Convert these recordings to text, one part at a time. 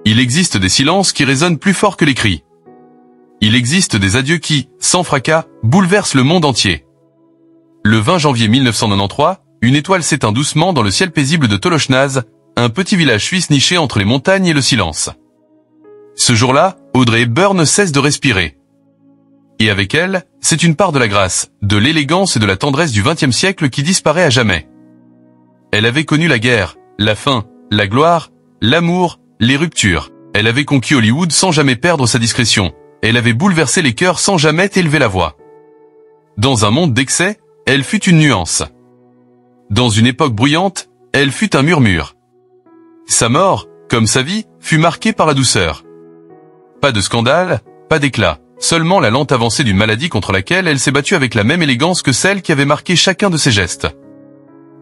Il existe des silences qui résonnent plus fort que les cris. Il existe des adieux qui, sans fracas, bouleversent le monde entier. Le 20 janvier 1993, une étoile s'éteint doucement dans le ciel paisible de Tolochnaz, un petit village suisse niché entre les montagnes et le silence. Ce jour-là, Audrey Hepburn cesse de respirer. Et avec elle, c'est une part de la grâce, de l'élégance et de la tendresse du XXe siècle qui disparaît à jamais. Elle avait connu la guerre, la faim, la gloire, l'amour, les ruptures. Elle avait conquis Hollywood sans jamais perdre sa discrétion. Elle avait bouleversé les cœurs sans jamais élever la voix. Dans un monde d'excès, elle fut une nuance. Dans une époque bruyante, elle fut un murmure. Sa mort, comme sa vie, fut marquée par la douceur. Pas de scandale, pas d'éclat, seulement la lente avancée d'une maladie contre laquelle elle s'est battue avec la même élégance que celle qui avait marqué chacun de ses gestes.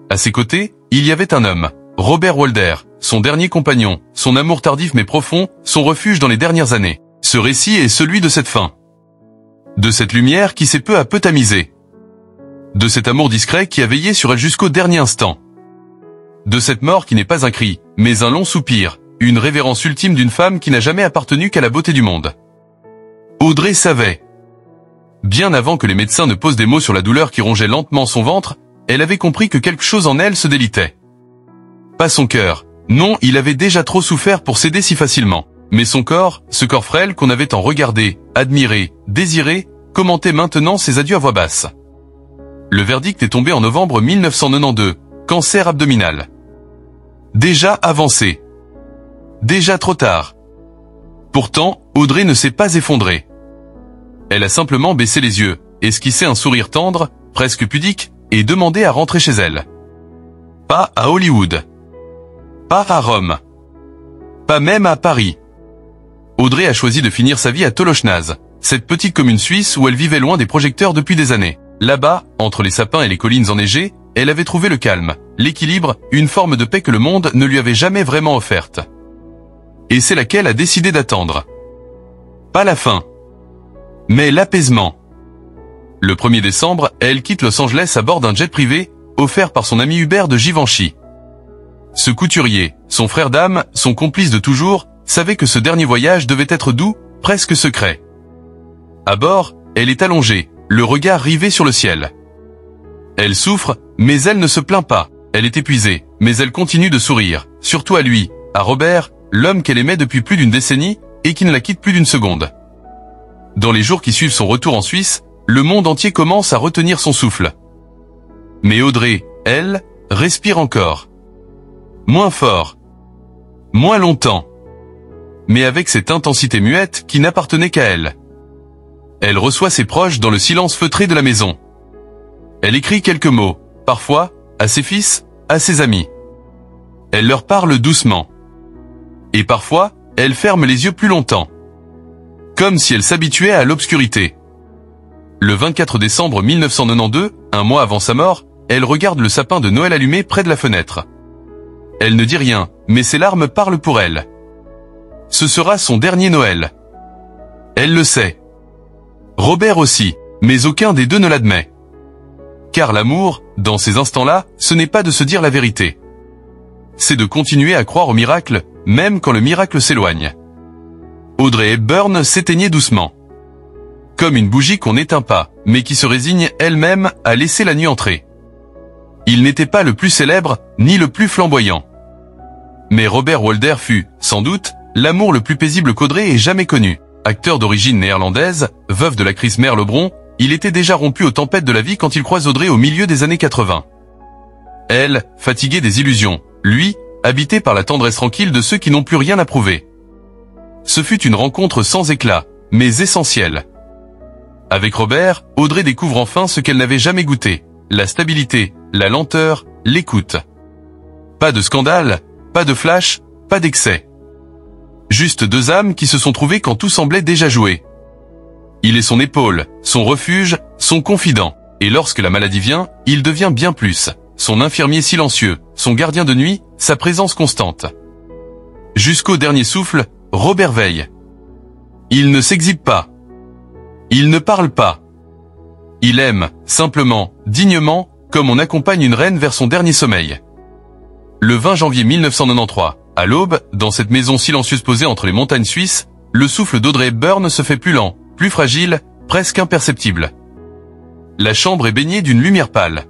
À ses côtés, il y avait un homme, Robert Walder, son dernier compagnon, son amour tardif mais profond, son refuge dans les dernières années. Ce récit est celui de cette fin. De cette lumière qui s'est peu à peu tamisée. De cet amour discret qui a veillé sur elle jusqu'au dernier instant. De cette mort qui n'est pas un cri, mais un long soupir, une révérence ultime d'une femme qui n'a jamais appartenu qu'à la beauté du monde. Audrey savait. Bien avant que les médecins ne posent des mots sur la douleur qui rongeait lentement son ventre, elle avait compris que quelque chose en elle se délitait. Pas son cœur. Non, il avait déjà trop souffert pour céder si facilement. Mais son corps, ce corps frêle qu'on avait tant regardé, admiré, désiré, commentait maintenant ses adieux à voix basse. Le verdict est tombé en novembre 1992, cancer abdominal. Déjà avancé. Déjà trop tard. Pourtant, Audrey ne s'est pas effondrée. Elle a simplement baissé les yeux, esquissé un sourire tendre, presque pudique, et demandé à rentrer chez elle. Pas à Hollywood. Pas à Rome. Pas même à Paris. Audrey a choisi de finir sa vie à Tolochnaz, cette petite commune suisse où elle vivait loin des projecteurs depuis des années. Là-bas, entre les sapins et les collines enneigées, elle avait trouvé le calme, l'équilibre, une forme de paix que le monde ne lui avait jamais vraiment offerte. Et c'est laquelle a décidé d'attendre. Pas la fin, mais l'apaisement. Le 1er décembre, elle quitte Los Angeles à bord d'un jet privé, offert par son ami Hubert de Givenchy. Ce couturier, son frère d'âme, son complice de toujours, savait que ce dernier voyage devait être doux, presque secret. À bord, elle est allongée, le regard rivé sur le ciel. Elle souffre, mais elle ne se plaint pas. Elle est épuisée, mais elle continue de sourire, surtout à lui, à Robert, l'homme qu'elle aimait depuis plus d'une décennie et qui ne la quitte plus d'une seconde. Dans les jours qui suivent son retour en Suisse, le monde entier commence à retenir son souffle. Mais Audrey, elle, respire encore. Moins fort. Moins longtemps. Mais avec cette intensité muette qui n'appartenait qu'à elle. Elle reçoit ses proches dans le silence feutré de la maison. Elle écrit quelques mots, parfois, à ses fils, à ses amis. Elle leur parle doucement. Et parfois, elle ferme les yeux plus longtemps. Comme si elle s'habituait à l'obscurité. Le 24 décembre 1992, un mois avant sa mort, elle regarde le sapin de Noël allumé près de la fenêtre. Elle ne dit rien, mais ses larmes parlent pour elle. Ce sera son dernier Noël. Elle le sait. Robert aussi, mais aucun des deux ne l'admet. Car l'amour, dans ces instants-là, ce n'est pas de se dire la vérité. C'est de continuer à croire au miracle, même quand le miracle s'éloigne. Audrey Hepburn s'éteignait doucement. Comme une bougie qu'on n'éteint pas, mais qui se résigne elle-même à laisser la nuit entrer. Il n'était pas le plus célèbre, ni le plus flamboyant. Mais Robert Walder fut, sans doute, l'amour le plus paisible qu'Audrey ait jamais connu. Acteur d'origine néerlandaise, veuf de l'actrice Mère Lebron, il était déjà rompu aux tempêtes de la vie quand il croise Audrey au milieu des années 80. Elle, fatiguée des illusions, lui, habité par la tendresse tranquille de ceux qui n'ont plus rien à prouver. Ce fut une rencontre sans éclat, mais essentielle. Avec Robert, Audrey découvre enfin ce qu'elle n'avait jamais goûté, la stabilité, la lenteur, l'écoute. Pas de scandale, pas de flash, pas d'excès. Juste deux âmes qui se sont trouvées quand tout semblait déjà joué. Il est son épaule, son refuge, son confident. Et lorsque la maladie vient, il devient bien plus. Son infirmier silencieux, son gardien de nuit, sa présence constante. Jusqu'au dernier souffle, Robert veille. Il ne s'exhibe pas. Il ne parle pas. Il aime, simplement, dignement, comme on accompagne une reine vers son dernier sommeil. Le 20 janvier 1993, À l'aube, dans cette maison silencieuse posée entre les montagnes suisses, le souffle d'Audrey Hepburn se fait plus lent, plus fragile, presque imperceptible. La chambre est baignée d'une lumière pâle.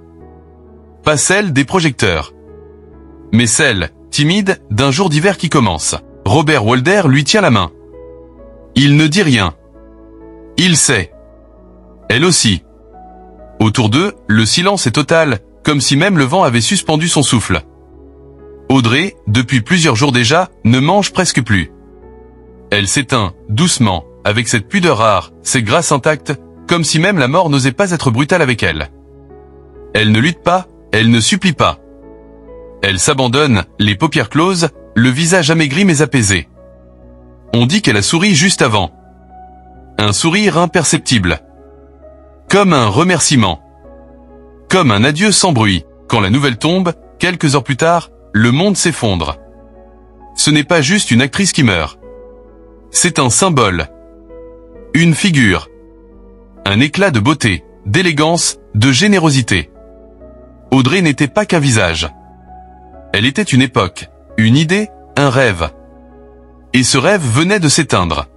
Pas celle des projecteurs, mais celle, timide, d'un jour d'hiver qui commence. Robert Walder lui tient la main. Il ne dit rien. Il sait. Elle aussi. Autour d'eux, le silence est total, comme si même le vent avait suspendu son souffle. Audrey, depuis plusieurs jours déjà, ne mange presque plus. Elle s'éteint, doucement, avec cette pudeur rare, ses grâces intactes, comme si même la mort n'osait pas être brutale avec elle. Elle ne lutte pas, elle ne supplie pas. Elle s'abandonne, les paupières closes, le visage amaigri mais apaisé. On dit qu'elle a souri juste avant. Un sourire imperceptible. Comme un remerciement. Comme un adieu sans bruit. Quand la nouvelle tombe, quelques heures plus tard, le monde s'effondre. Ce n'est pas juste une actrice qui meurt. C'est un symbole. Une figure. Un éclat de beauté, d'élégance, de générosité. Audrey n'était pas qu'un visage. Elle était une époque, une idée, un rêve. Et ce rêve venait de s'éteindre.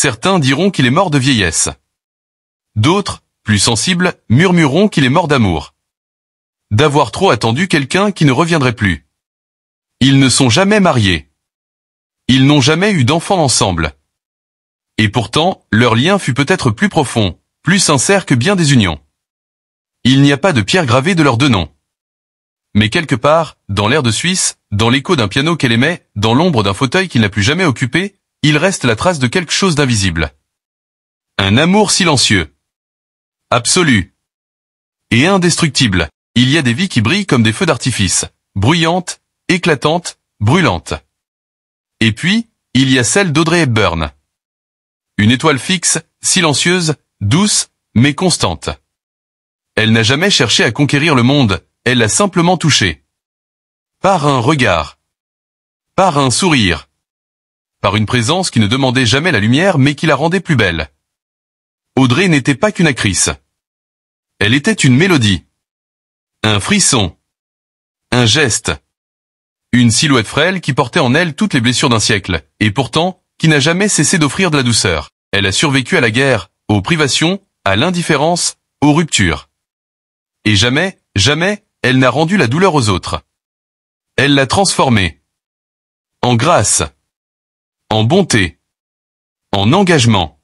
Certains diront qu'il est mort de vieillesse. D'autres, plus sensibles, murmureront qu'il est mort d'amour. D'avoir trop attendu quelqu'un qui ne reviendrait plus. Ils ne sont jamais mariés. Ils n'ont jamais eu d'enfants ensemble. Et pourtant, leur lien fut peut-être plus profond, plus sincère que bien des unions. Il n'y a pas de pierre gravée de leurs deux noms. Mais quelque part, dans l'air de Suisse, dans l'écho d'un piano qu'elle aimait, dans l'ombre d'un fauteuil qu'il n'a plus jamais occupé, il reste la trace de quelque chose d'invisible. Un amour silencieux. Absolu. Et indestructible. Il y a des vies qui brillent comme des feux d'artifice. Bruyantes, éclatantes, brûlantes. Et puis, il y a celle d'Audrey Hepburn. Une étoile fixe, silencieuse, douce, mais constante. Elle n'a jamais cherché à conquérir le monde, elle l'a simplement touché. Par un regard. Par un sourire. Par une présence qui ne demandait jamais la lumière mais qui la rendait plus belle. Audrey n'était pas qu'une actrice. Elle était une mélodie. Un frisson. Un geste. Une silhouette frêle qui portait en elle toutes les blessures d'un siècle, et pourtant, qui n'a jamais cessé d'offrir de la douceur. Elle a survécu à la guerre, aux privations, à l'indifférence, aux ruptures. Et jamais, jamais, elle n'a rendu la douleur aux autres. Elle l'a transformée. En grâce. En bonté. En engagement.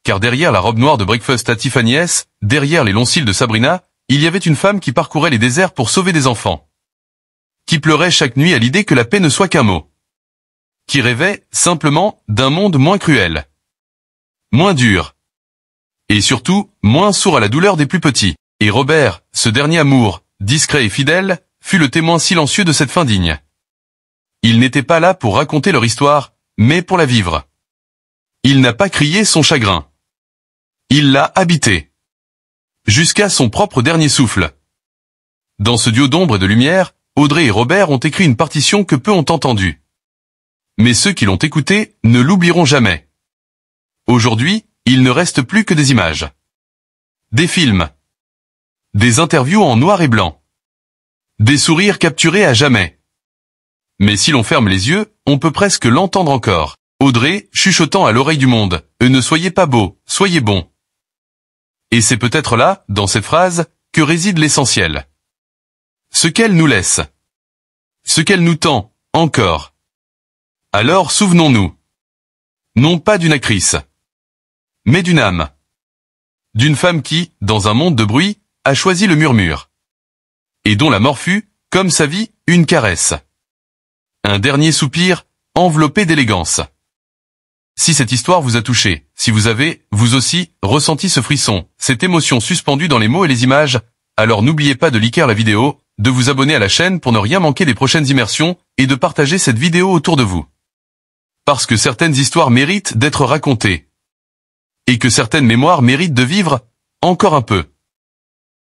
Car derrière la robe noire de Breakfast at Tiffany's, derrière les longs cils de Sabrina, il y avait une femme qui parcourait les déserts pour sauver des enfants. Qui pleurait chaque nuit à l'idée que la paix ne soit qu'un mot. Qui rêvait, simplement, d'un monde moins cruel. Moins dur. Et surtout, moins sourd à la douleur des plus petits. Et Robert, ce dernier amour, discret et fidèle, fut le témoin silencieux de cette fin digne. Il n'était pas là pour raconter leur histoire, mais pour la vivre. Il n'a pas crié son chagrin. Il l'a habité. Jusqu'à son propre dernier souffle. Dans ce duo d'ombre et de lumière, Audrey et Robert ont écrit une partition que peu ont entendue. Mais ceux qui l'ont écoutée ne l'oublieront jamais. Aujourd'hui, il ne reste plus que des images. Des films. Des interviews en noir et blanc. Des sourires capturés à jamais. Mais si l'on ferme les yeux, on peut presque l'entendre encore. Audrey, chuchotant à l'oreille du monde, « Ne soyez pas beaux, soyez bons ». Et c'est peut-être là, dans cette phrase, que réside l'essentiel. Ce qu'elle nous laisse. Ce qu'elle nous tend, encore. Alors souvenons-nous. Non pas d'une actrice. Mais d'une âme. D'une femme qui, dans un monde de bruit, a choisi le murmure. Et dont la mort fut, comme sa vie, une caresse. Un dernier soupir, enveloppé d'élégance. Si cette histoire vous a touché, si vous avez, vous aussi, ressenti ce frisson, cette émotion suspendue dans les mots et les images, alors n'oubliez pas de liker la vidéo, de vous abonner à la chaîne pour ne rien manquer des prochaines immersions, et de partager cette vidéo autour de vous. Parce que certaines histoires méritent d'être racontées. Et que certaines mémoires méritent de vivre, encore un peu.